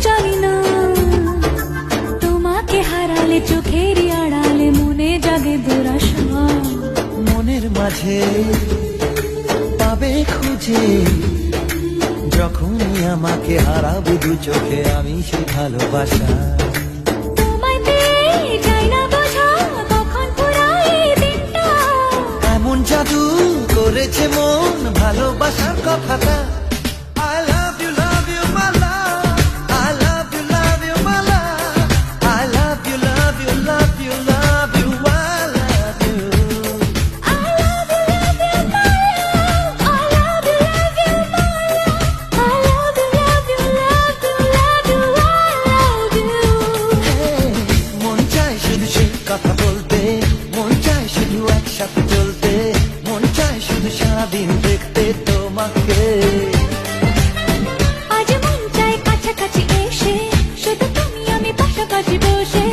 জানি না তোমাকে হারালে চোখেরই আড়ালে মনে জাগে দুরাশা মনের মাঝে পাবে খুঁজে যখনই আমাকে হারাবে দু চোখে আমি সেই ভালোবাসা তোমায় পেয়ে যাই না বোঝা কখন ফুরায় দিনটা এমন জাদু করেছে মন ভালোবাসার কথাটা I love you, my love. I love you, my love. I love you, love you, love you, love you. I love you. I love you, my love. I love you, my love. I love you, love you, love you, love you. I love you. Hey, মন চায় শুধু সেই কথা বলতে মন চায় শুধু একসাথে চলতে মন চায় শুধু সারাদিন দেখতে তোমাকে আজ মন চায় কাছাকাছি এসে শুধু তুমি আমি পাশাপাশি বসে